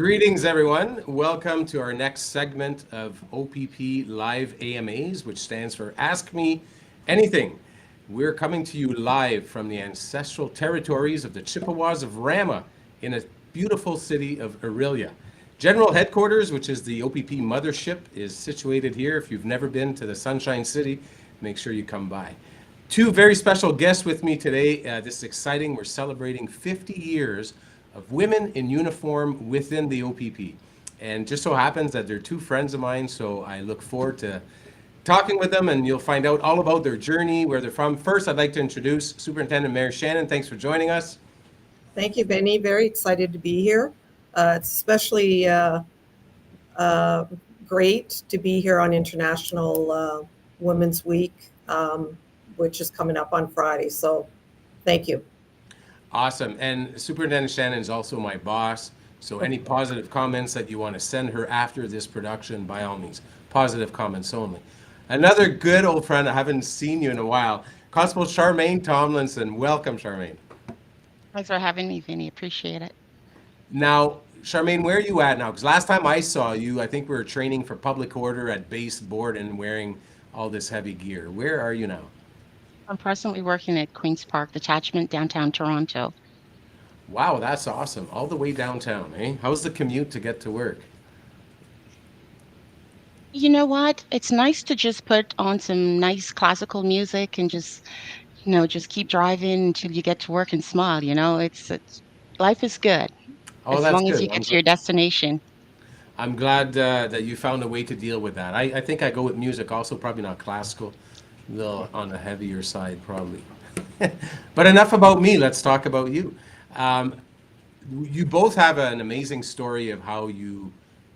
Greetings, everyone. Welcome to our next segment of OPP Live AMAs, which stands for Ask Me Anything. We're coming to you live from the ancestral territories of the Chippewas of Rama in a beautiful city of Aurelia. General headquarters, which is the OPP mothership, is situated here. If you've never been to the Sunshine City, make sure you come by. Two very special guests with me today. This is exciting. We're celebrating 50 years of women in uniform within the OPP. And just so happens that they're two friends of mine, so I look forward to talking with them, and you'll find out all about their journey, where they're from. First, I'd like to introduce Superintendent Mayor Shannon. Thanks for joining us. Thank you, Benny. Very excited to be here. It's especially great to be here on International Women's Week, which is coming up on Friday. So thank you. Awesome. And Superintendent Shannon is also my boss. So any positive comments that you want to send her after this production, by all means, positive comments only. Another good old friend, I haven't seen you in a while, Constable Charmaine Tomlinson. Welcome, Charmaine. Thanks for having me, Vinny. Appreciate it. Now, Charmaine, where are you at now? Because last time I saw you, I think we were training for public order at base board and wearing all this heavy gear. Where are you now? I'm presently working at Queen's Park Detachment, downtown Toronto. Wow, that's awesome. All the way downtown, eh? How's the commute to get to work? You know what? It's nice to just put on some nice classical music and just keep driving until you get to work and smile. It's life is good Oh, as that's long as good. you get to your destination. I'm glad that you found a way to deal with that. I think I go with music also, probably not classical, a little on the heavier side, probably. But enough about me. Let's talk about you. Um, you both have an amazing story of how you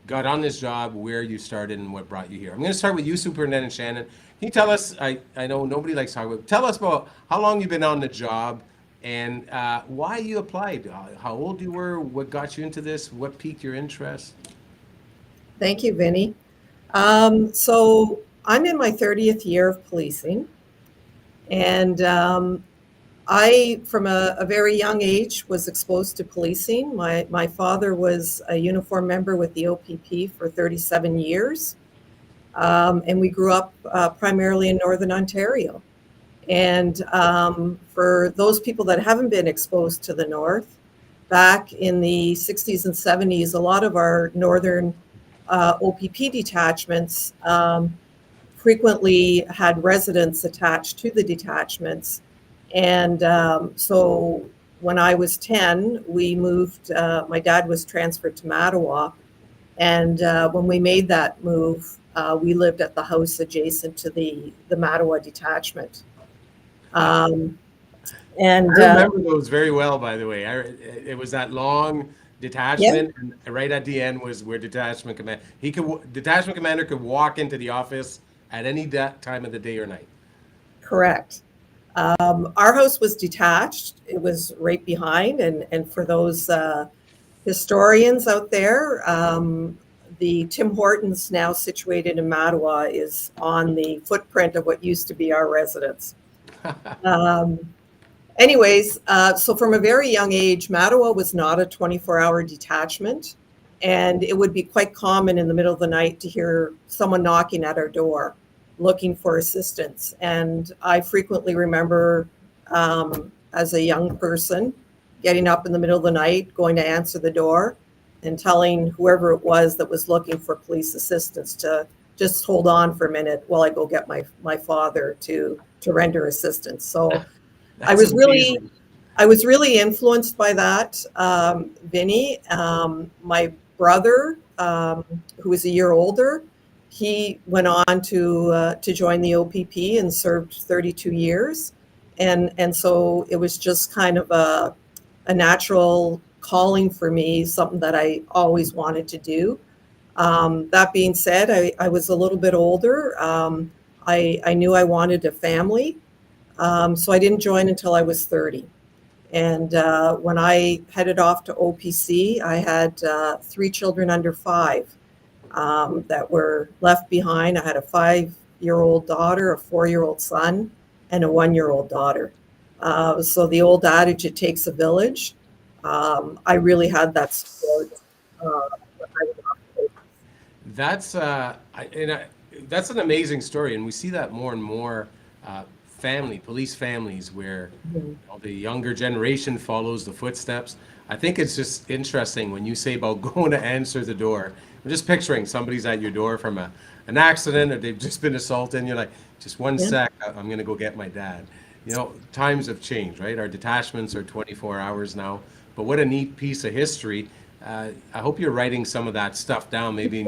got on this job, where you started, and what brought you here. I'm going to start with you, Superintendent Shannon. Can you tell us, I know nobody likes talking about, tell us about how long you've been on the job and why you applied, how old you were, what got you into this, what piqued your interest? Thank you, Vinny. So I'm in my 30th year of policing, and I, from a very young age, was exposed to policing. My father was a uniform member with the OPP for 37 years, and we grew up primarily in Northern Ontario. And for those people that haven't been exposed to the North, back in the 60s and 70s, a lot of our Northern OPP detachments frequently had residents attached to the detachments. And so when I was 10, we moved, my dad was transferred to Mattawa. And when we made that move, we lived at the house adjacent to the Mattawa detachment. And I remember those very well, by the way. It was that long detachment, and right at the end was where detachment commander could walk into the office at any time of the day or night. Correct. Our house was detached. It was right behind. And for those historians out there, the Tim Hortons, now situated in Mattawa, is on the footprint of what used to be our residence. Anyways, so from a very young age, Mattawa was not a 24-hour detachment. And it would be quite common in the middle of the night to hear someone knocking at our door looking for assistance. And I frequently remember, as a young person, getting up in the middle of the night, going to answer the door and telling whoever it was that was looking for police assistance to just hold on for a minute while I go get my father to render assistance. So I was really influenced by that, Vinny. My brother, who was a year older, he went on to join the OPP and served 32 years. And so it was just kind of a natural calling for me, something that I always wanted to do. That being said, I was a little bit older. I knew I wanted a family. So I didn't join until I was 30. And when I headed off to OPC, I had 3 children under 5 that were left behind. I had a 5-year-old daughter, a 4-year-old son, and a 1-year-old daughter. So the old adage, it takes a village. I really had that support That's that's an amazing story, and we see that more and more. Police families, where Mhm. the younger generation follows the footsteps. I think it's just interesting when you say about going to answer the door. I'm just picturing somebody's at your door from an accident, or they've just been assaulted, and you're like, just one Yeah. sec, I'm going to go get my dad. Times have changed, right? Our detachments are 24 hours now, but what a neat piece of history. I hope you're writing some of that stuff down, maybe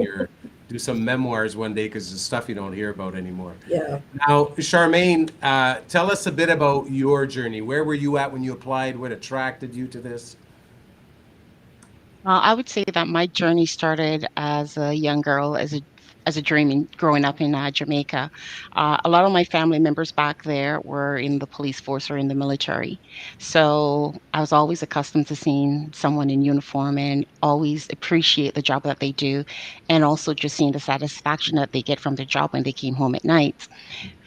do some memoirs one day, because it's stuff you don't hear about anymore. Yeah. Now, Charmaine, tell us a bit about your journey. Where were you at when you applied? What attracted you to this? I would say that my journey started as a young girl, as a dream in growing up in Jamaica. A lot of my family members back there were in the police force or in the military, so I was always accustomed to seeing someone in uniform and always appreciate the job that they do, and also just seeing the satisfaction that they get from their job when they came home at night.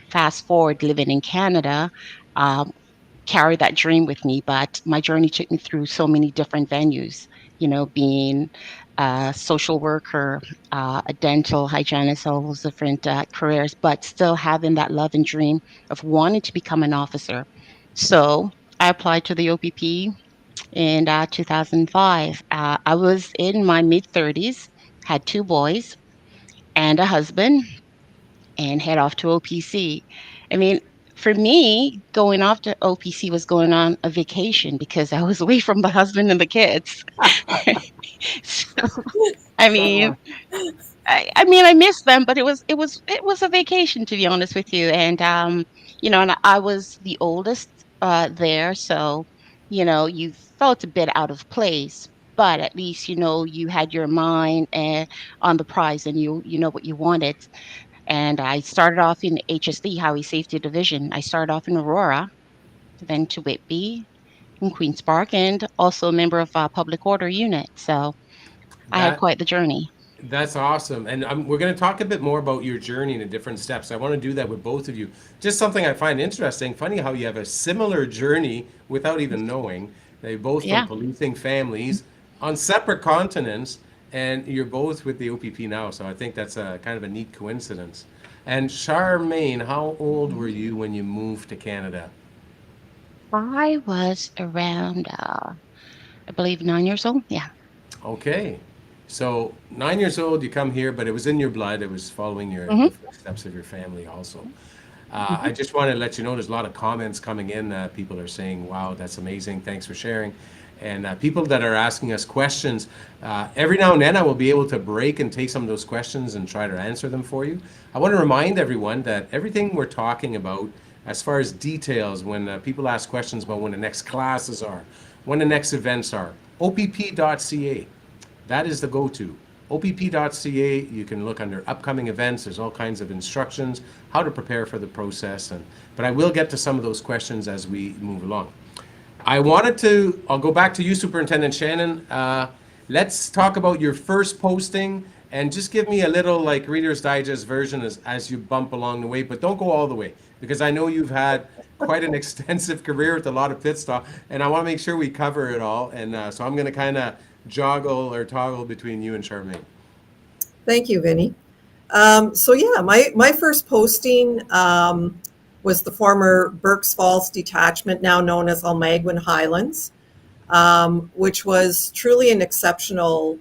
Fast forward, living in Canada. Um, carry that dream with me, but my journey took me through so many different venues, being a social worker, a dental hygienist, all those different careers, but still having that love and dream of wanting to become an officer. So I applied to the OPP in 2005. I was in my mid 30s, had two boys and a husband, and head off to OPC. I mean, for me, going off to OPC was going on a vacation because I was away from the husband and the kids. So, I mean, I mean, I miss them, but it was a vacation, to be honest with you. And and I was the oldest there, so you felt a bit out of place. But at least you had your mind on the prize, and you know what you wanted. And I started off in HSD, Highway Safety Division. I started off in Aurora, then to Whitby in Queen's Park, and also a member of Public Order Unit. So I had That quite the journey. that's awesome, and we're going to talk a bit more about your journey and the different steps. I want to do that with both of you. Just something I find interesting. Funny how you have a similar journey without even knowing. They both from Yeah. policing families on separate continents, and you're both with the OPP now. So I think that's a kind of a neat coincidence. And Charmaine, how old were you when you moved to Canada? I was around, I believe, 9 years old. Yeah. Okay. So 9 years old, you come here, but it was in your blood. It was following Hmm. the footsteps of your family also. Hmm. I just want to let you know there's a lot of comments coming in. People are saying, wow, that's amazing. Thanks for sharing. And people that are asking us questions, every now and then I will be able to break and take some of those questions and try to answer them for you. I want to remind everyone that everything we're talking about, as far as details, when people ask questions about when the next classes are, when the next events are, opp.ca. That is the go-to. opp.ca, you can look under upcoming events. There's all kinds of instructions, how to prepare for the process. But I will get to some of those questions as we move along. I'll go back to you, Superintendent Shannon. Let's talk about your first posting, and just give me a little like Reader's Digest version as you bump along the way, but don't go all the way, because I know you've had quite an extensive career with a lot of pit stop, and I want to make sure we cover it all. And so I'm going to kind of joggle or toggle between you and Charmaine. Thank you, Vinny. So yeah, my first posting was the former Berks Falls Detachment, now known as Almaguin Highlands, which was truly an exceptional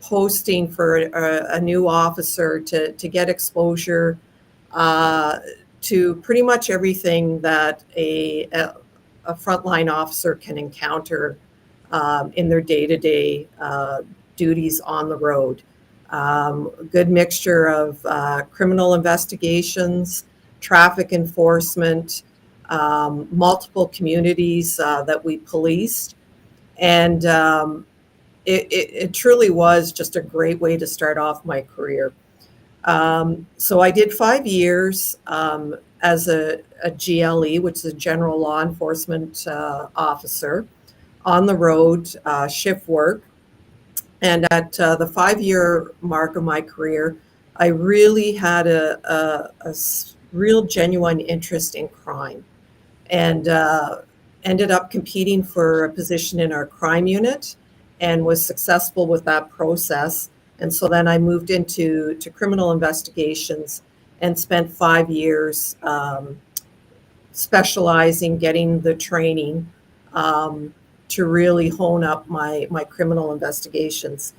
posting for a new officer to get exposure uh, to pretty much everything that a frontline officer can encounter in their day-to-day duties on the road. A good mixture of criminal investigations, traffic enforcement, multiple communities that we policed. And it truly was just a great way to start off my career. So I did 5 years as a GLE, which is a general law enforcement officer, on the road, shift work. And at the 5 year mark of my career, I really had a real genuine interest in crime, and ended up competing for a position in our crime unit. and was successful with that process. And so then I moved into criminal investigations and spent 5 years specializing, getting the training to really hone up my criminal investigations.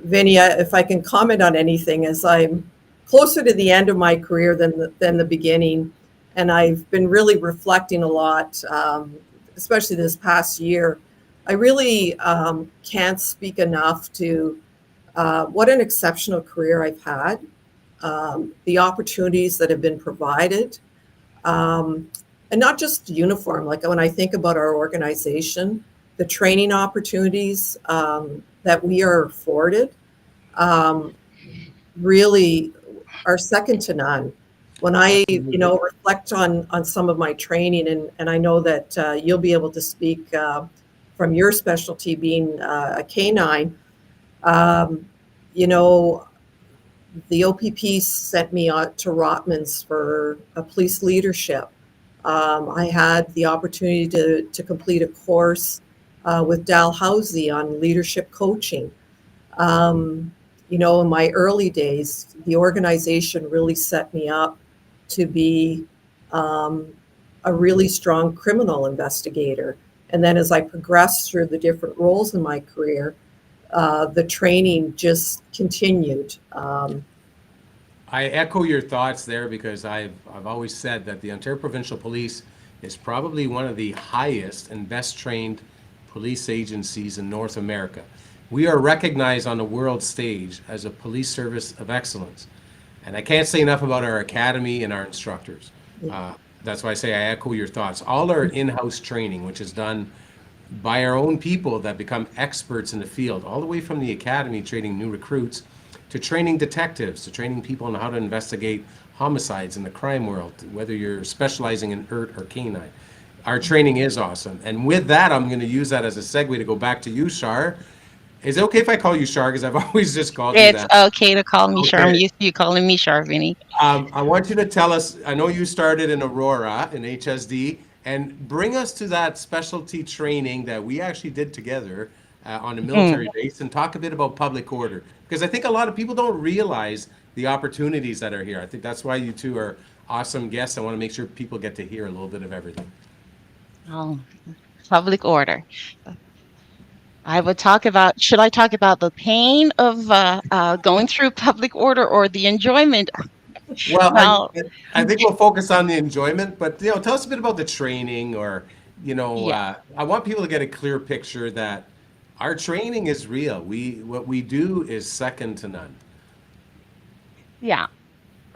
Vinny, if I can comment on anything, as I'm closer to the end of my career than the beginning, and I've been really reflecting a lot, especially this past year. I really can't speak enough to what an exceptional career I've had, the opportunities that have been provided, and not just uniform. Like when I think about our organization, the training opportunities that we are afforded um, really are second to none. When I, Absolutely. reflect on some of my training, and I know that you'll be able to speak from your specialty being a canine, um, you know, the OPP sent me out to Rotman's for a police leadership. I had the opportunity to complete a course with Dalhousie on leadership coaching. Um, in my early days, the organization really set me up to be um, a really strong criminal investigator. And then as I progressed through the different roles in my career, the training just continued. I echo your thoughts there because I've always said that the Ontario Provincial Police is probably one of the highest and best trained police agencies in North America. We are recognized on the world stage as a police service of excellence. And I can't say enough about our academy and our instructors. That's why I say I echo your thoughts. All our in-house training, which is done by our own people that become experts in the field, all the way from the academy training new recruits to training detectives, to training people on how to investigate homicides in the crime world, whether you're specializing in ERT or canine. Our training is awesome. And with that, I'm going to use that as a segue to go back to you, Shar. Is it okay if I call you Shar? Because I've always just called you It's that. okay to call me Char. I'm Okay. used to you calling me Char, Vinny. I want you to tell us, I know you started in Aurora in HSD, and bring us to that specialty training that we actually did together on a Hmm. military base and talk a bit about public order. Because I think a lot of people don't realize the opportunities that are here. I think that's why you two are awesome guests. I want to make sure people get to hear a little bit of everything. Oh, public order. I would talk about, should I talk about the pain of going through public order or the enjoyment? Well, Well, I think we'll focus on the enjoyment, but tell us a bit about the training, or yeah, I want people to get a clear picture that our training is real. What we do is second to none. yeah.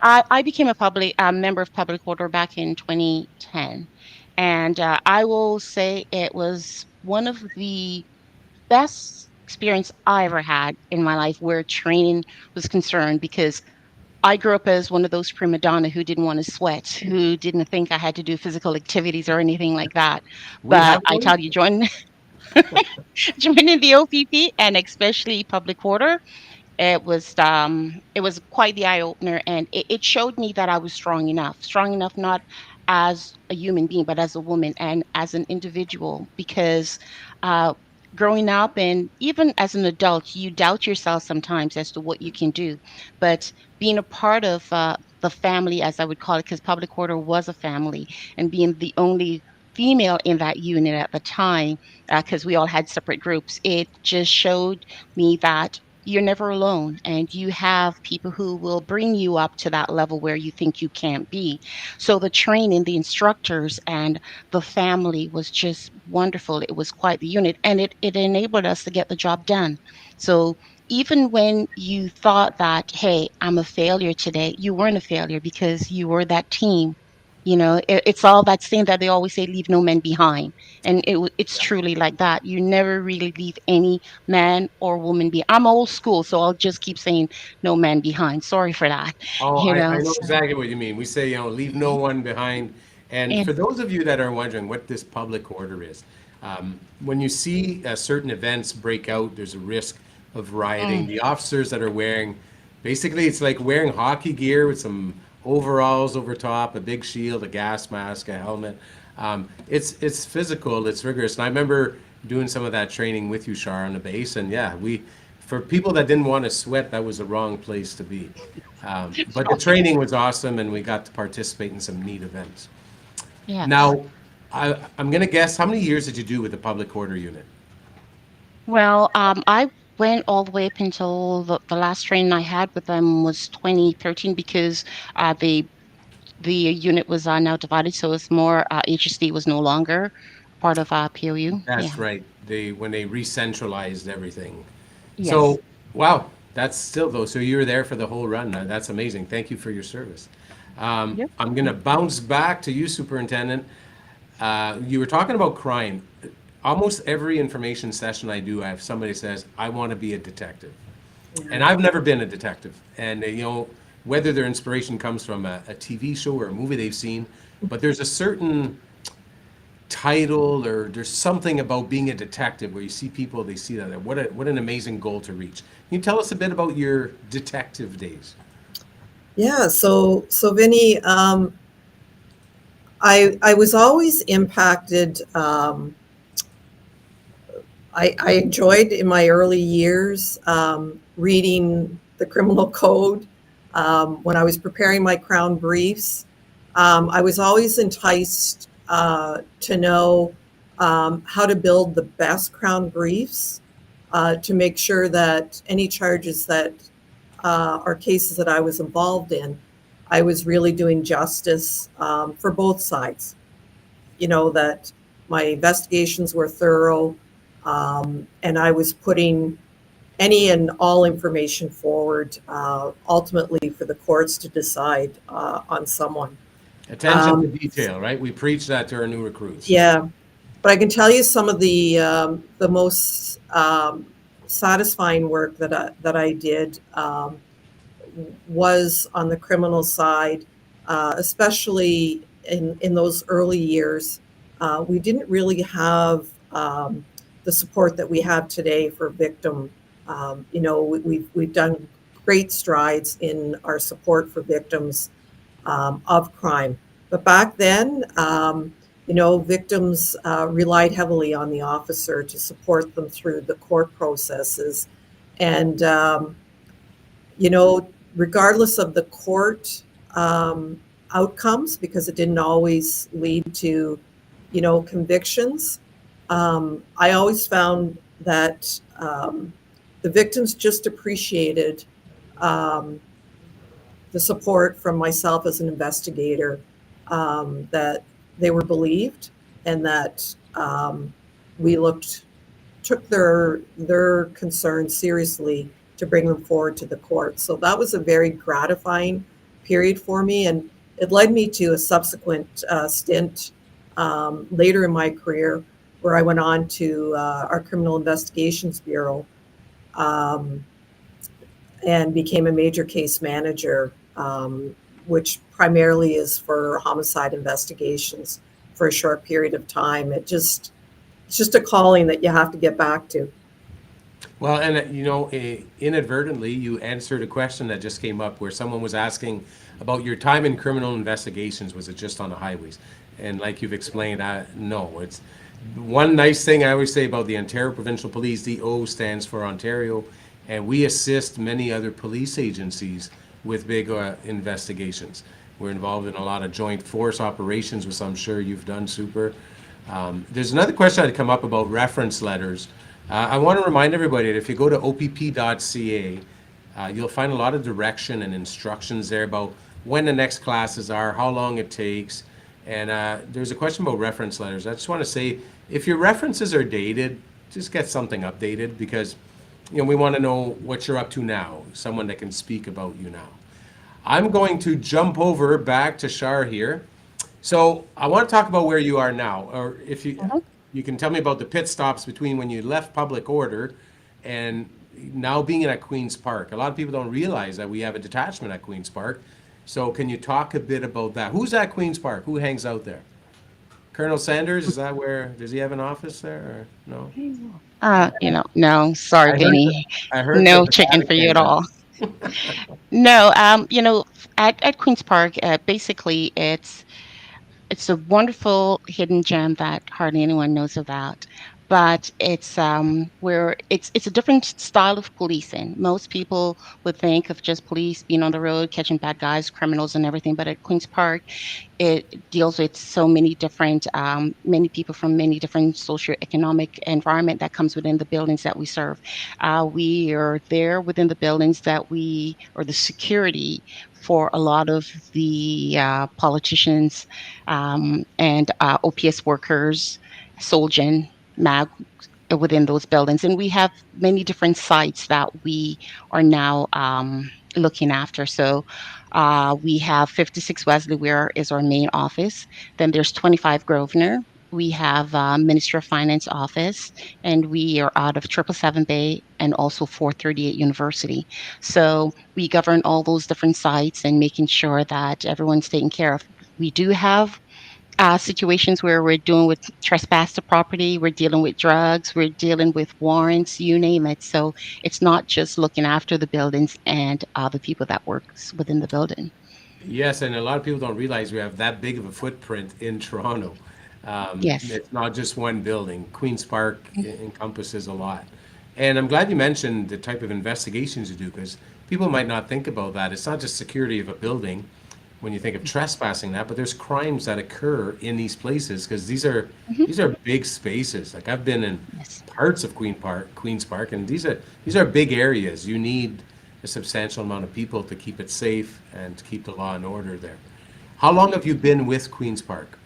I became a member of public order back in 2010. And I will say it was one of the best experience I ever had in my life where training was concerned because I grew up as one of those prima donna who didn't want to sweat, who didn't think I had to do physical activities or anything like that. We But have I one. tell you, joining the OPP and especially public order, it was quite the eye opener, and it showed me that I was strong enough not as a human being but as a woman and as an individual, because uh growing up and even as an adult you doubt yourself sometimes as to what you can do, but being a part of the family, as I would call it, because public order was a family, and being the only female in that unit at the time, because we all had separate groups, it just showed me that you're never alone and you have people who will bring you up to that level where you think you can't be. So the training, the instructors, and the family was just wonderful. It was quite the unit, and it enabled us to get the job done. So even when you thought that, hey, I'm a failure today, you weren't a failure because you were that team. It's all that saying that they always say, leave no man behind. And it's truly like that. You never really leave any man or woman behind. I'm old school, so I'll just keep saying no man behind. Sorry for that. Oh, You I know, know so, exactly what you mean. We say, leave no one behind. And and for those of you that are wondering what this public order is, when you see certain events break out, there's a risk of rioting. mm, The officers that are wearing, basically, it's like wearing hockey gear with some overalls over top, a big shield, a gas mask, a helmet. It's physical, it's rigorous. And I remember doing some of that training with you, Shar, on the base. And yeah, for people that didn't want to sweat, that was the wrong place to be. But the training was awesome, and we got to participate in some neat events. Yes. Now, I'm going to guess, how many years did you do with the public order unit? Well, I went all the way up until the last training I had with them was 2013 because the unit was now divided, so it's more HSD was no longer part of POU. That's Yeah. right. When they re-centralized everything. Yes. So, wow, that's still though. So you were there for the whole run. That's amazing. Thank you for your service. Yep. I'm going to bounce back to you, Superintendent. You were talking about crime. Almost every information session I do, I have somebody says, I want to be a detective. And I've never been a detective. And, whether their inspiration comes from a TV show or a movie they've seen, but there's a certain title or there's something about being a detective where you see people, they see that. What an amazing goal to reach. Can you tell us a bit about your detective days? Yeah, so Vinny, I was always impacted. I enjoyed in my early years reading the criminal code. When I was preparing my Crown briefs, I was always enticed to know how to build the best Crown briefs to make sure that any charges that or cases that I was involved in, I was really doing justice for both sides. That my investigations were thorough, and I was putting any and all information forward, ultimately for the courts to decide on someone. Attention to detail, right? We preach that to our new recruits. Yeah, but I can tell you some of the most satisfying work that I did was on the criminal side, especially in those early years. We didn't really have the support that we have today for victim. We've done great strides in our support for victims of crime, but back then, victims relied heavily on the officer to support them through the court processes, and you know, regardless of the court outcomes, because it didn't always lead to, convictions. I always found that the victims just appreciated um, the support from myself as an investigator, that they were believed, and that we took their concerns seriously to bring them forward to the court. So that was a very gratifying period for me, and it led me to a subsequent stint later in my career, where I went on to our Criminal Investigations Bureau, um, and became a major case manager, which primarily is for homicide investigations for a short period of time. It's just a calling that you have to get back to. Well, and inadvertently, you answered a question that just came up where someone was asking about your time in criminal investigations. Was it just on the highways? And like you've explained, no. It's one nice thing I always say about the Ontario Provincial Police. The O stands for Ontario, and we assist many other police agencies with big investigations. We're involved in a lot of joint force operations, which I'm sure you've done, Super. There's another question that come up about reference letters. I want to remind everybody that if you go to opp.ca, you'll find a lot of direction and instructions there about when the next classes are, how long it takes. And there's a question about reference letters. I just want to say, if your references are dated, just get something updated, because we want to know what you're up to now, someone that can speak about you now. I'm going to jump over back to Shar here. So I want to talk about where you are now, or if you can tell me about the pit stops between when you left public order and now being at Queen's Park. A lot of people don't realize that we have a detachment at Queen's Park. So can you talk a bit about that? Who's at Queen's Park? Who hangs out there? Colonel Sanders, is that where, does he have an office there or no? No, sorry, I heard that, Vinny. I heard that No the chicken for you Vatican at all. does. No, at Queen's Park, basically it's a wonderful hidden gem that hardly anyone knows about. but it's a different style of policing. Most people would think of just police being on the road, catching bad guys, criminals, and everything. But at Queen's Park, it deals with so many different, many people from many different socioeconomic environment that comes within the buildings that we serve. We are there within the buildings that or the security for a lot of the politicians and OPS workers, Solgen, MAG within those buildings. And we have many different sites that we are now looking after. So we have 56 Wesley Ware is our main office. Then there's 25 Grosvenor. We have Ministry of Finance office, and we are out of 777 Bay and also 438 University. So we govern all those different sites and making sure that everyone's taken care of. We do have situations where we're dealing with trespass to property, we're dealing with drugs, we're dealing with warrants, you name it. So it's not just looking after the buildings and the people that works within the building. Yes, and a lot of people don't realize we have that big of a footprint in Toronto. Yes. It's not just one building. Queen's Park encompasses a lot. And I'm glad you mentioned the type of investigations you do because people might not think about that. It's not just security of a building when you think of trespassing that, but there's crimes that occur in these places because Mhm. these are big spaces. Like I've been in Yes. parts of Queen's Park, and these are big areas. You need a substantial amount of people to keep it safe and to keep the law and order there. How long have you been with Queen's Park?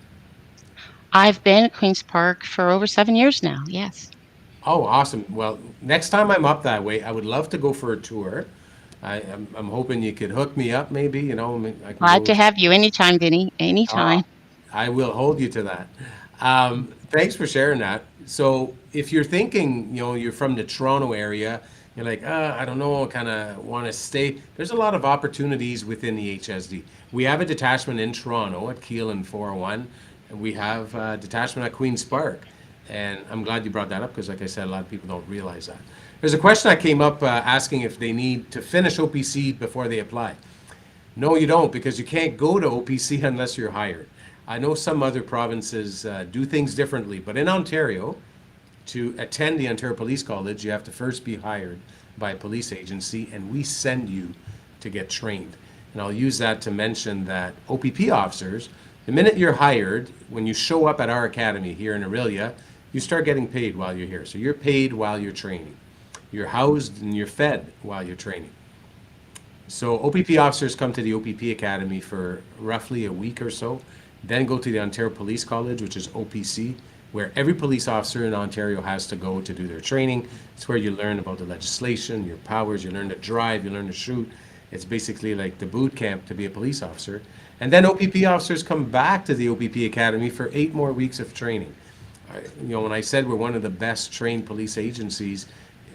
I've been at Queen's Park for over 7 years now. Yes. Oh, awesome. Well, next time I'm up that way, I would love to go for a tour. I'm hoping you could hook me up, maybe, I can Glad go. to have you anytime, Vinny. Ah, Anytime. I will hold you to that. Thanks for sharing that. So, if you're thinking, you're from the Toronto area, you're like, I don't know, kind of want to stay. There's a lot of opportunities within the HSD. We have a detachment in Toronto at Keele and 401, and we have a detachment at Queen's Park. And I'm glad you brought that up because, like I said, a lot of people don't realize that. There's a question that came up asking if they need to finish OPC before they apply. No, you don't, because you can't go to OPC unless you're hired. I know some other provinces do things differently, but in Ontario, to attend the Ontario Police College, you have to first be hired by a police agency, and we send you to get trained. And I'll use that to mention that OPP officers, the minute you're hired, when you show up at our academy here in Aurelia, you start getting paid while you're here. So you're paid while you're training. You're housed and you're fed while you're training. So OPP officers come to the OPP Academy for roughly a week or so, then go to the Ontario Police College, which is OPC, where every police officer in Ontario has to go to do their training. It's where you learn about the legislation, your powers, you learn to drive, you learn to shoot. It's basically like the boot camp to be a police officer. And then OPP officers come back to the OPP Academy for 8 more weeks of training. When I said we're one of the best trained police agencies,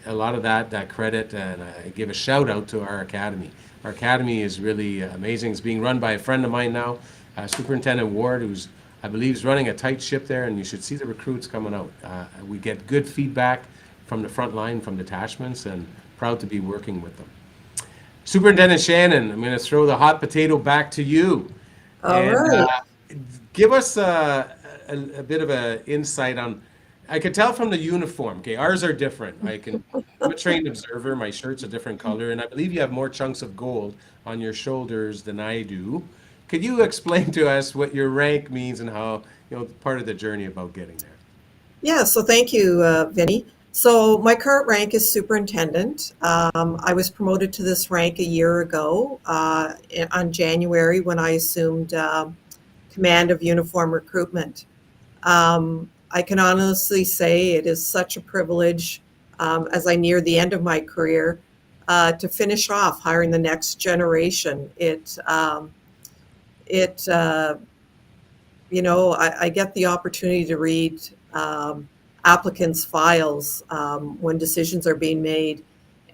a lot of that credit, and I give a shout out to our academy. Our academy is really amazing. It's being run by a friend of mine now, Superintendent Ward, who's I believe is running a tight ship there, and you should see the recruits coming out. We get good feedback from the front line, from detachments, and proud to be working with them. Superintendent Shannon, I'm going to throw the hot potato back to you. All And right. give us a bit of an insight on. I could tell from the uniform. Okay, ours are different. I'm a trained observer. My shirt's a different color, and I believe you have more chunks of gold on your shoulders than I do. Could you explain to us what your rank means and how part of the journey about getting there? Yeah, so thank you, Vinny. So my current rank is superintendent. I was promoted to this rank a year ago on January when I assumed command of uniform recruitment. I can honestly say it is such a privilege as I near the end of my career to finish off hiring the next generation. I get the opportunity to read applicants' files when decisions are being made,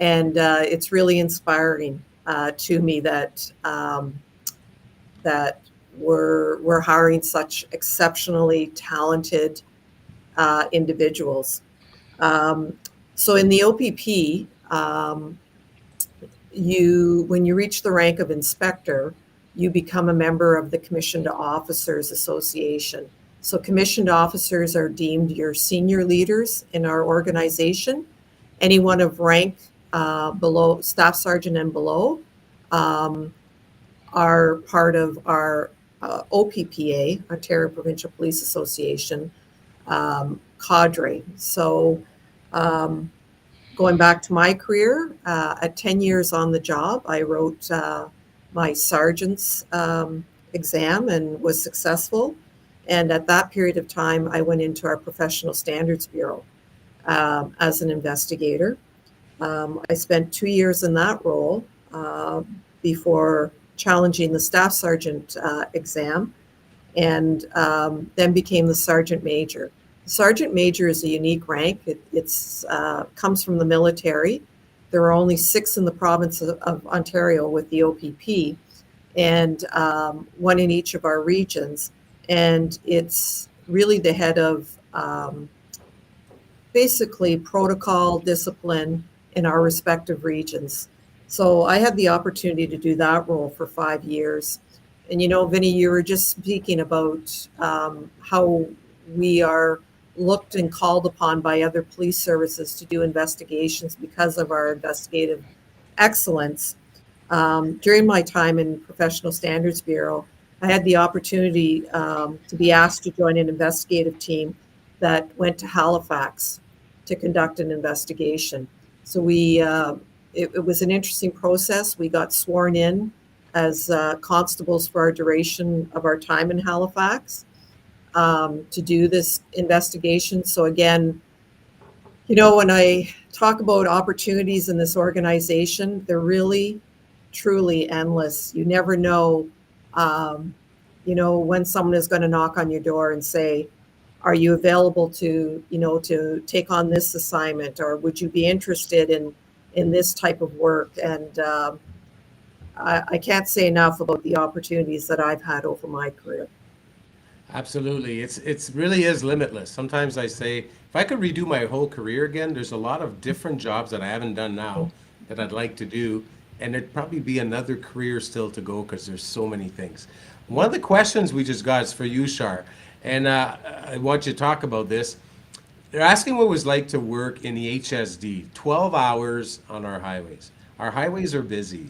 and it's really inspiring to me that we're hiring such exceptionally talented individuals. So in the OPP, when you reach the rank of inspector, you become a member of the Commissioned Officers Association. So commissioned officers are deemed your senior leaders in our organization. Anyone of rank below staff sergeant and below um, are part of our OPPA, Ontario Provincial Police Association cadre. So um, going back to my career, at 10 years on the job, I wrote my sergeant's exam and was successful. And at that period of time, I went into our Professional Standards Bureau as an investigator. I spent 2 years in that role before challenging the staff sergeant exam, and then became the sergeant major. The sergeant major is a unique rank. It's comes from the military. There are only 6 in the province of Ontario with the OPP, and one in each of our regions. And it's really the head of basically protocol discipline in our respective regions. So I had the opportunity to do that role for 5 years. And Vinny, you were just speaking about how we are looked and called upon by other police services to do investigations because of our investigative excellence. During my time in Professional Standards Bureau, I had the opportunity to be asked to join an investigative team that went to Halifax to conduct an investigation. So it was an interesting process. We got sworn in as constables for our duration of our time in Halifax to do this investigation. So again, when I talk about opportunities in this organization, they're really, truly endless. You never know, when someone is going to knock on your door and say, are you available to take on this assignment, or would you be interested in this type of work? And I can't say enough about the opportunities that I've had over my career. Absolutely. It's really is limitless. Sometimes I say, if I could redo my whole career again, there's a lot of different jobs that I haven't done now that I'd like to do. And there'd probably be another career still to go because there's so many things. One of the questions we just got is for you, Shar. And I want you to talk about this. They're asking what it was like to work in the HSD, 12 hours on our highways. Our highways are busy.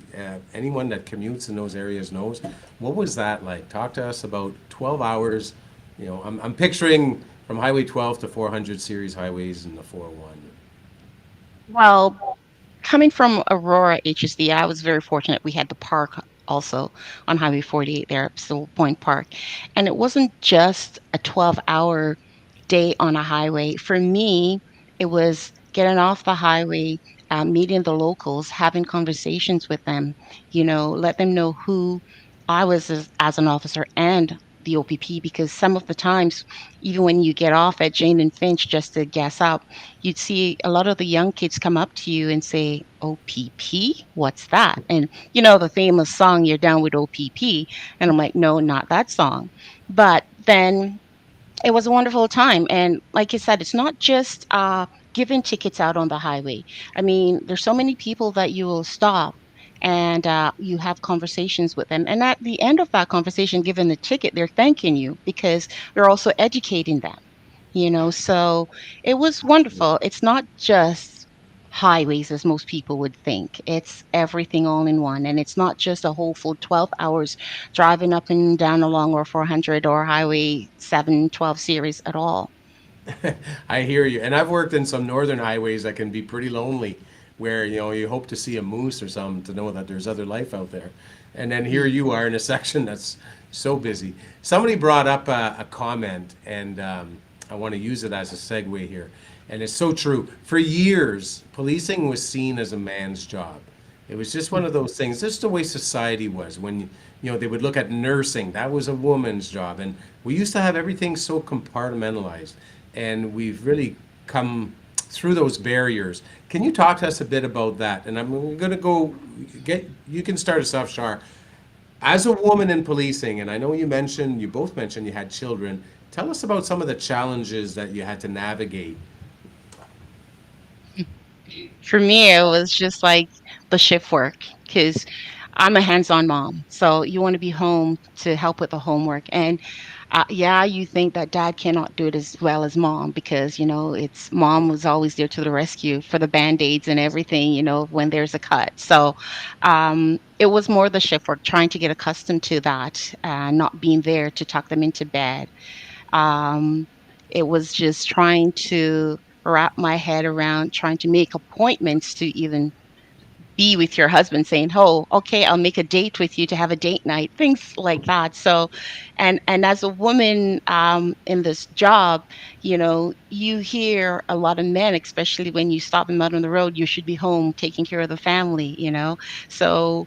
Anyone that commutes in those areas knows. What was that like? Talk to us about 12 hours. I'm picturing from Highway 12 to 400 series highways and the 401. Well, coming from Aurora HSD, I was very fortunate. We had the park also on Highway 48 there, Civil Point Park. And it wasn't just a 12-hour day on a highway. For me, it was getting off the highway, meeting the locals, having conversations with them, let them know who I was as an officer and the OPP, because some of the times, even when you get off at Jane and Finch just to gas up, you'd see a lot of the young kids come up to you and say, OPP? What's that? And the famous song, You're Down with OPP. And I'm like, no, not that song. But then it was a wonderful time. And like you said, it's not just giving tickets out on the highway. I mean, there's so many people that you will stop and you have conversations with them. And at the end of that conversation, given the ticket, they're thanking you because they're also educating them. So it was wonderful. It's not just highways as most people would think. It's everything all in one. And it's not just a whole full 12 hours driving up and down along or 400 or Highway 712 series at all. I hear you. And I've worked in some northern highways that can be pretty lonely, where you hope to see a moose or something to know that there's other life out there. And then here you are in a section that's so busy. Somebody brought up a comment, and I want to use it as a segue here. And it's so true. For years, policing was seen as a man's job. It was just one of those things. Just the way society was. When they would look at nursing, that was a woman's job, and we used to have everything so compartmentalized. And we've really come through those barriers. Can you talk to us a bit about that? And I'm going to you can start us off, Shar. As a woman in policing, and I know you both mentioned you had children. Tell us about some of the challenges that you had to navigate. For me, it was just like the shift work because I'm a hands-on mom, so you want to be home to help with the homework. And yeah, you think that dad cannot do it as well as mom because, it's mom was always there to the rescue for the band-aids and everything, when there's a cut. So it was more the shift work, trying to get accustomed to that, not being there to tuck them into bed. Um, it was just trying to wrap my head around trying to make appointments to even be with your husband saying, "Oh, okay, I'll make a date with you to have a date night," things like that. So, and as a woman in this job, you hear a lot of men, especially when you stop them out on the road, you should be home taking care of the family. So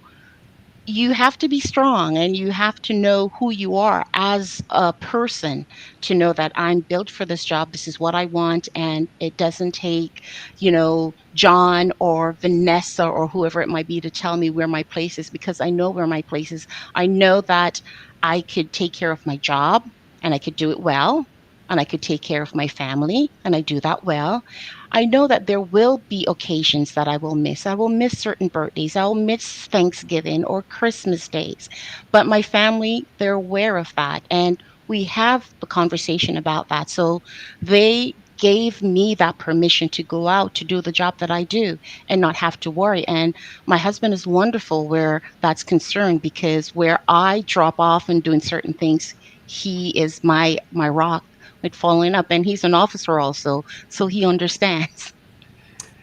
you have to be strong and you have to know who you are as a person to know that I'm built for this job. This is what I want. And it doesn't take, John or Vanessa or whoever it might be to tell me where my place is because I know where my place is. I know that I could take care of my job and I could do it well. And I could take care of my family and I do that well. I know that there will be occasions that I will miss. I will miss certain birthdays. I will miss Thanksgiving or Christmas days. But my family, they're aware of that. And we have the conversation about that. So they gave me that permission to go out to do the job that I do and not have to worry. And my husband is wonderful where that's concerned because where I drop off and doing certain things, he is my rock with following up. And he's an officer also so he understands.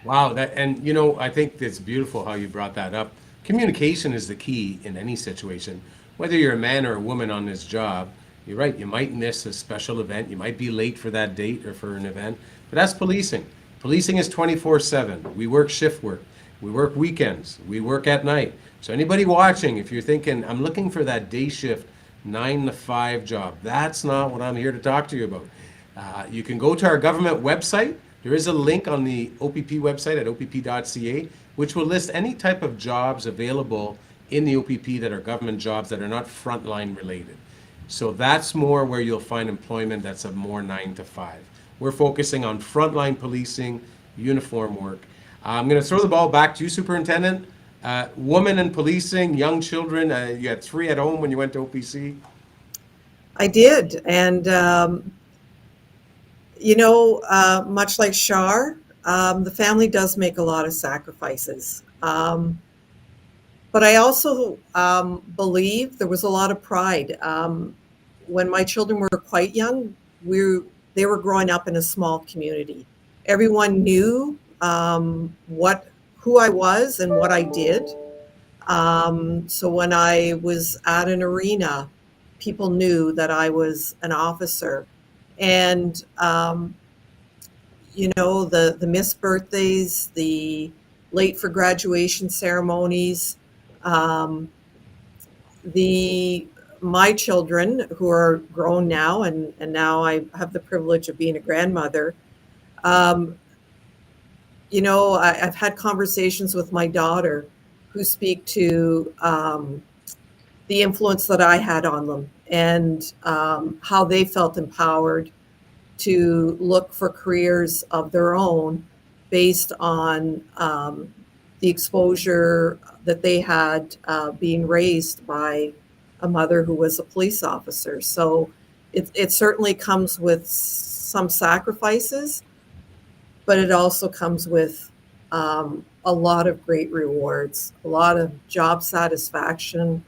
Wow, I think it's beautiful how you brought that up. Communication is the key in any situation. Whether you're a man or a woman on this job, you're right, you might miss a special event, you might be late for that date or for an event, but that's policing. Policing is 24/7. We work shift work, we work weekends, we work at night. So anybody watching, if you're thinking, I'm looking for that day shift 9 to 5 job, that's not what I'm here to talk to you about. You can go to our government website. There is a link on the OPP website at opp.ca, which will list any type of jobs available in the OPP that are government jobs that are not frontline related. So that's more where you'll find employment that's a more 9 to 5. We're focusing on frontline policing, uniform work. I'm going to throw the ball back to you, Superintendent. Women in policing, young children, you had 3 at home when you went to OPC. I did. And, much like Shar, the family does make a lot of sacrifices. But I also believe there was a lot of pride. When my children were quite young, they were growing up in a small community. Everyone knew who I was and what I did. So when I was at an arena, people knew that I was an officer. And the missed birthdays, the late for graduation ceremonies, um, my children who are grown now, and now I have the privilege of being a grandmother. Um, I've had conversations with my daughter who speak to the influence that I had on them and how they felt empowered to look for careers of their own based on the exposure that they had being raised by a mother who was a police officer. So it certainly comes with some sacrifices, but it also comes with a lot of great rewards, a lot of job satisfaction,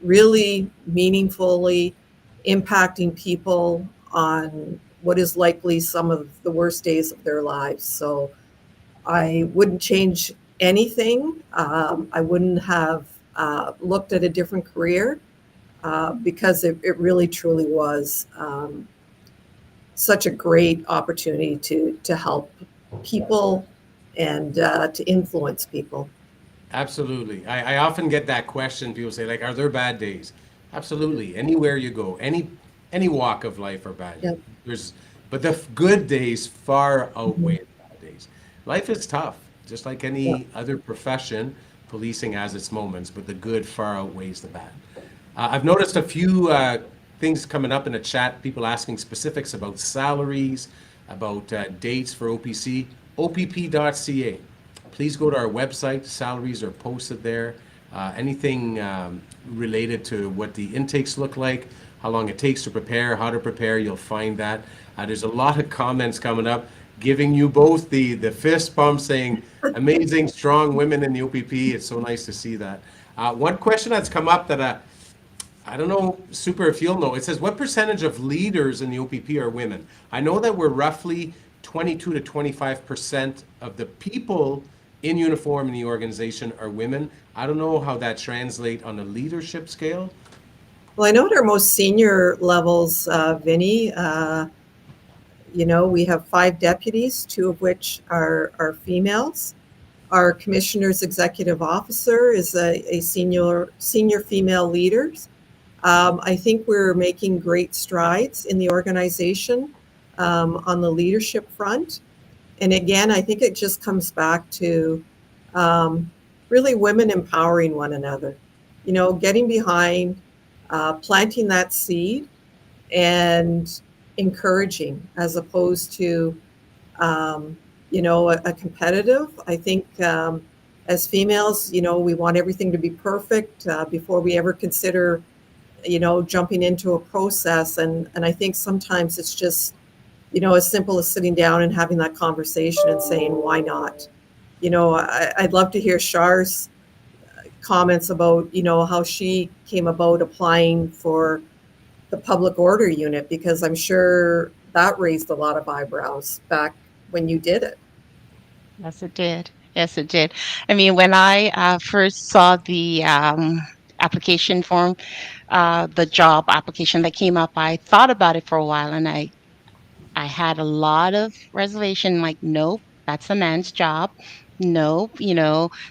really meaningfully impacting people on what is likely some of the worst days of their lives. So I wouldn't change anything. I wouldn't have looked at a different career because it really truly was such a great opportunity to help people and to influence people. Absolutely. I often get that question. People say, like, are there bad days? Absolutely. Anywhere you go, any walk of life are bad. Yep. But the good days far outweigh Mhm. the bad days. Life is tough, just like Yeah. any other profession. Policing has its moments, but the good far outweighs the bad. I've noticed a few things coming up in the chat, people asking specifics about salaries, about dates for OPC, opp.ca. Please go to our website. Salaries are posted there. anything related to what the intakes look like, how long it takes to prepare, how to prepare, you'll find that. There's a lot of comments coming up giving you both the fist bump saying, amazing, strong women in the OPP. It's so nice to see that. One question that's come up that I don't know, Super, if you'll know. It says, what percentage of leaders in the OPP are women? I know that we're roughly 22 to 25% of the people in uniform in the organization are women. I don't know how that translates on a leadership scale. Well, I know at our most senior levels, Vinny, we have 5 deputies, 2 of which are females. Our commissioner's executive officer is a senior female leader. I think we're making great strides in the organization on the leadership front. And again, I think it just comes back to really women empowering one another, getting behind, planting that seed and encouraging as opposed to, a competitive. I think as females, we want everything to be perfect before we ever consider jumping into a process. And I think sometimes it's just, as simple as sitting down and having that conversation and saying, why not? I'd love to hear Char's comments about, how she came about applying for the public order unit, because I'm sure that raised a lot of eyebrows back when you did it. Yes, it did. Yes, it did. I mean, when I first saw the application form, the job application that came up, I thought about it for a while, and I had a lot of reservation, like, nope, that's a man's job. Nope,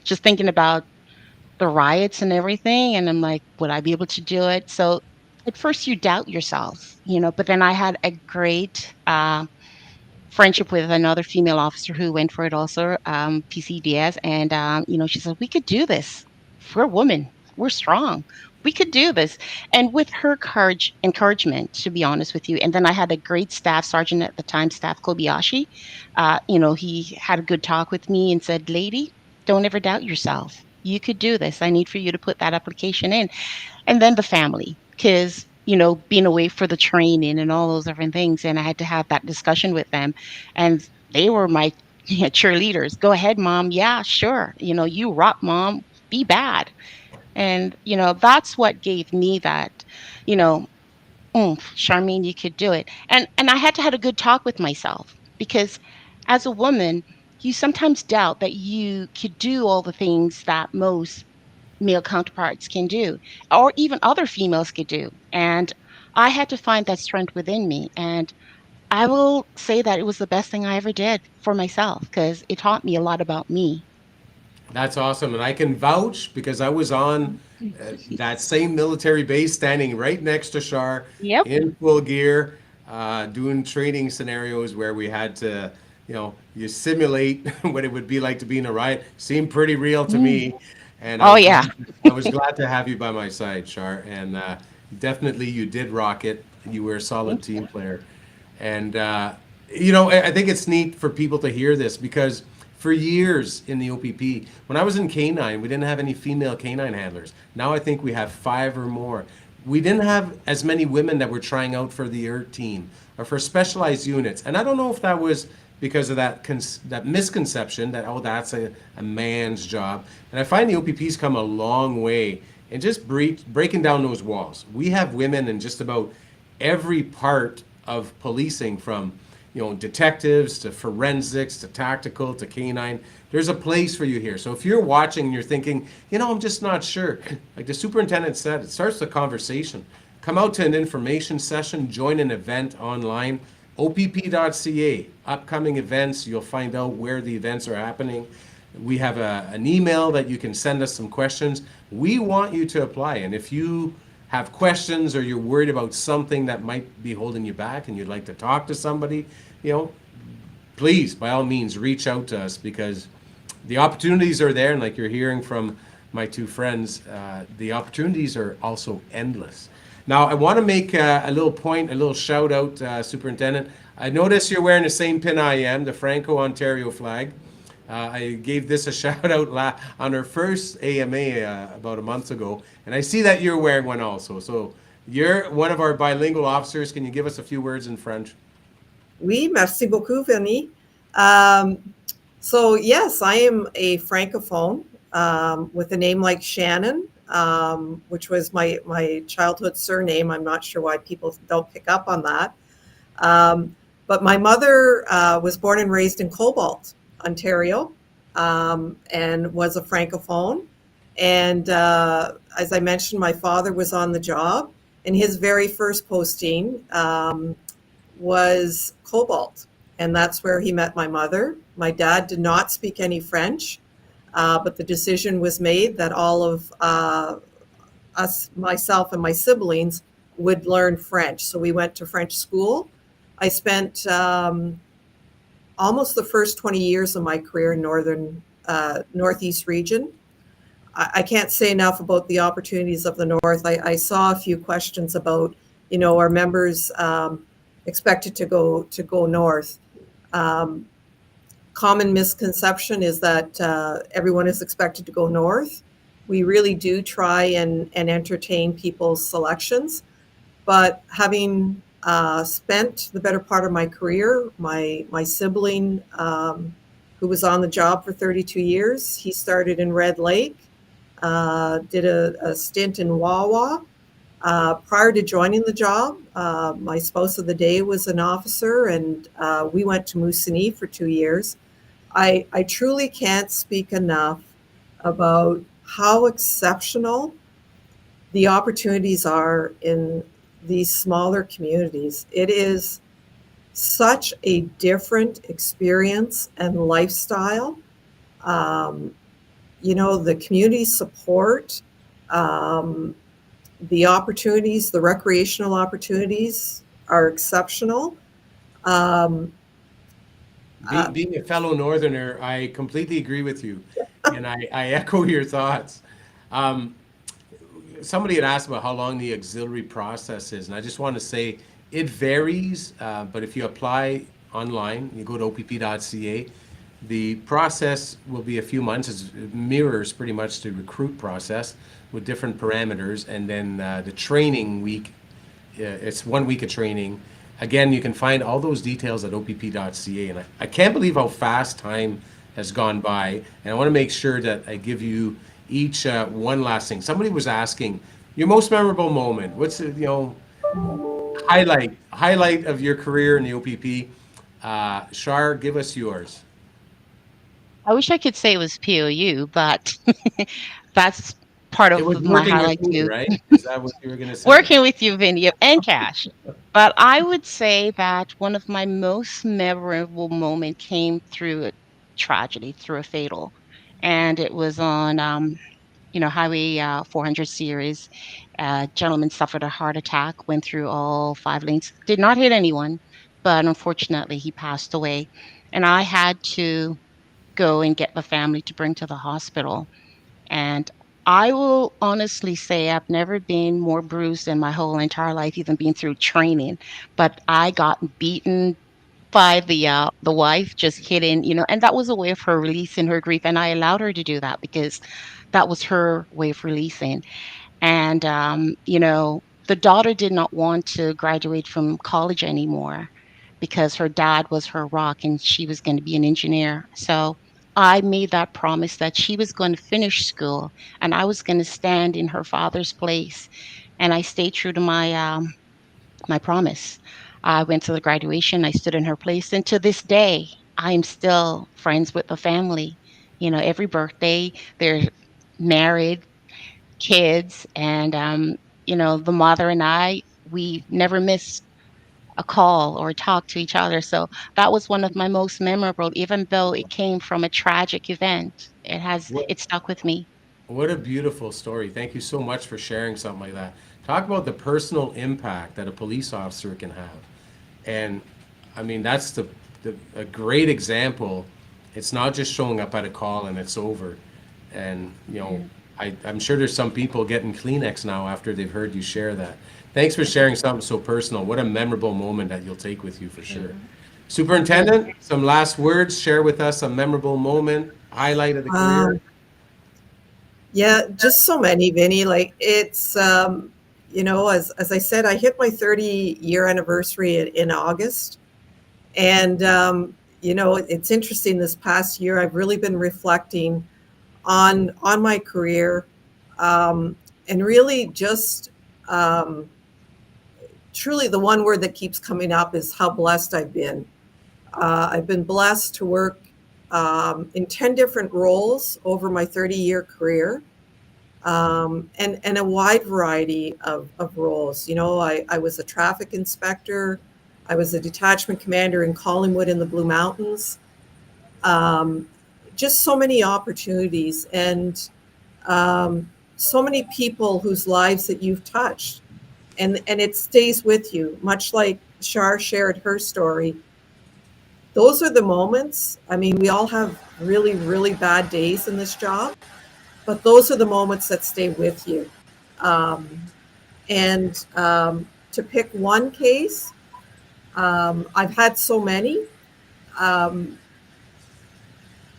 just thinking about the riots and everything, and I'm like, would I be able to do it? So at first you doubt yourself, but then I had a great friendship with another female officer who went for it also, PCDS, and she said, we could do this. We're women. We're strong. We could do this. And with her encouragement, to be honest with you, and then I had a great staff sergeant at the time, Staff Kobayashi. He had a good talk with me and said, lady, don't ever doubt yourself. You could do this. I need for you to put that application in. And then the family, because being away for the training and all those different things, and I had to have that discussion with them, and they were my cheerleaders. Go ahead, mom. Yeah, sure. You rock, mom. Be bad. And that's what gave me that, Charmaine, you could do it. And I had to have a good talk with myself, because as a woman, you sometimes doubt that you could do all the things that most male counterparts can do, or even other females could do. And I had to find that strength within me. And I will say that it was the best thing I ever did for myself, because it taught me a lot about me. That's awesome. And I can vouch because I was on that same military base standing right next to Shar Yep. in full gear, doing training scenarios where we had to, you simulate what it would be like to be in a riot. Seemed pretty real to Mm. me. And Oh, yeah. I was glad to have you by my side, Shar. And definitely you did rock it. You were a solid Thank team you. player. And, I think it's neat for people to hear this because for years in the OPP, when I was in K9, we didn't have any female K9 handlers. Now I think we have 5 or more. We didn't have as many women that were trying out for the ERT team or for specialized units. And I don't know if that was because of that misconception that, oh, that's a man's job. And I find the OPP's come a long way in just breaking down those walls. We have women in just about every part of policing, from detectives to forensics to tactical to canine. There's a place for you here. So if you're watching and you're thinking, I'm just not sure, like the superintendent said, it starts the conversation. Come out to an information session, join an event online, opp.ca, upcoming events. You'll find out where the events are happening. We have an email that you can send us some questions. We want you to apply. And if you have questions or you're worried about something that might be holding you back and you'd like to talk to somebody, please, by all means, reach out to us, because the opportunities are there. And like you're hearing from my 2 friends, the opportunities are also endless. Now, I want to make a little point, a little shout out, Superintendent. I notice you're wearing the same pin I am, the Franco Ontario flag. I gave this a shout out on our first AMA about a month ago, and I see that you're wearing one also. So you're one of our bilingual officers. Can you give us a few words in French? Oui, merci beaucoup, Vinny. Um, so yes, I am a francophone with a name like Shannon, which was my childhood surname. I'm not sure why people don't pick up on that. Um, but my mother was born and raised in Cobalt, Ontario, and was a francophone. And as I mentioned, my father was on the job, and his very first posting was Cobalt, and that's where he met my mother. My dad did not speak any French, but the decision was made that all of us, myself and my siblings, would learn French. So we went to French school. I spent almost the first 20 years of my career in Northeast region. I can't say enough about the opportunities of the North. I saw a few questions about, our members expected to go north. Common misconception is that everyone is expected to go north. We really do try and entertain people's selections, but having spent the better part of my career, my sibling, who was on the job for 32 years, he started in Red Lake, did a stint in Wawa. Prior to joining the job, my spouse of the day was an officer, and we went to Moosonee for 2 years. I truly can't speak enough about how exceptional the opportunities are in these smaller communities. It is such a different experience and lifestyle. The community support, the opportunities, the recreational opportunities are exceptional. Um, Being a fellow Northerner, I completely agree with you, and I echo your thoughts. Um, Somebody had asked about how long the auxiliary process is, and I just want to say it varies, but if you apply online, you go to opp.ca, the process will be a few months. It mirrors pretty much the recruit process with different parameters, and then the training week, it's 1 week of training. Again, you can find all those details at opp.ca, and I can't believe how fast time has gone by, and I want to make sure that I give you each one last thing. Somebody was asking your most memorable moment. What's the highlight of your career in the OPP? Shar, give us yours. I wish I could say it was POU, but that's part It was of my working with highlight me, too. right? Is that what you were going to say? Working with you, Vinny, and Cash. But I would say that one of my most memorable moment came through a tragedy, through a fatal. And it was on Highway 400 series. A gentleman suffered a heart attack, went through all 5 lanes, did not hit anyone, but unfortunately he passed away. And I had to go and get the family to bring to the hospital. And I will honestly say I've never been more bruised in my whole entire life, even being through training. But I got beaten by the wife, just hitting, and that was a way of her releasing her grief. And I allowed her to do that because that was her way of releasing. And the daughter did not want to graduate from college anymore because her dad was her rock and she was going to be an engineer. So I made that promise that she was going to finish school and I was going to stand in her father's place. And I stayed true to my promise. I went to the graduation, I stood in her place, and to this day, I'm still friends with the family. Every birthday, they're married, kids, and the mother and we never miss a call or talk to each other. So that was one of my most memorable, even though it came from a tragic event. What It stuck with me. what a beautiful story. Thank you so much for sharing something like that. Talk about the personal impact that a police officer can have. And I mean, that's a great example. It's not just showing up at a call and it's over. And, I'm sure there's some people getting Kleenex now after they've heard you share that. Thanks for sharing something so personal. What a memorable moment that you'll take with you for sure. Superintendent, some last words. Share with us a memorable moment, highlight of the career. Um, yeah, just so many, Vinny. Like it's, as I said, I hit my 30-year anniversary in August. And, it's interesting this past year, I've really been reflecting on my career, and really just truly the one word that keeps coming up is how blessed I've been. I've been blessed to work in 10 different roles over my 30-year career, and a wide variety of roles. I was a traffic inspector. I was a detachment commander in Collingwood in the Blue Mountains. Um, just so many opportunities and so many people whose lives that you've touched. And it stays with you, much like Shar shared her story. Those are the moments. I mean, we all have really, really bad days in this job, but those are the moments that stay with you. Um, and to pick one case, I've had so many um,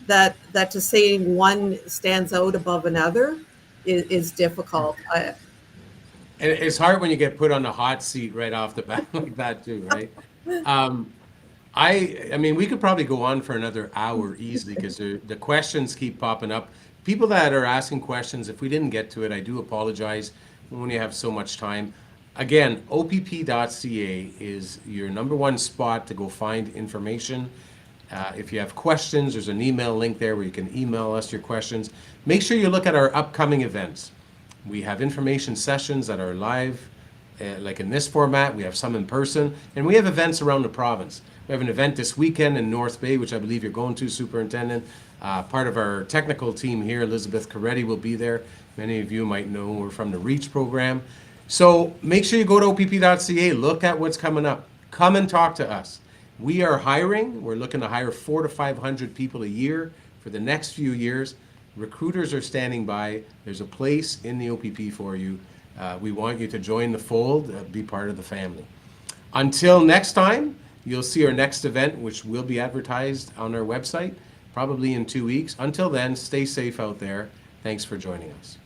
that to say one stands out above another is difficult. And it's hard when you get put on the hot seat right off the bat like that too, right? Um, I mean, we could probably go on for another hour easily because the questions keep popping up. People that are asking questions, if we didn't get to it, I do apologize. We only have so much time. Again, opp.ca is your number one spot to go find information. If you have questions, there's an email link there where you can email us your questions. Make sure you look at our upcoming events. We have information sessions that are live, like in this format. We have some in person, and we have events around the province. We have an event this weekend in North Bay, which I believe you're going to, Superintendent. Part of our technical team here, Elizabeth Coretti, will be there. Many of you might know we're from the REACH program. So make sure you go to opp.ca, look at what's coming up. Come and talk to us. We are hiring. We're looking to hire 400 to 500 people a year for the next few years. Recruiters are standing by. There's a place in the OPP for you. We want you to join the fold, be part of the family. Until next time, you'll see our next event, which will be advertised on our website, probably in 2 weeks. Until then, stay safe out there. Thanks for joining us.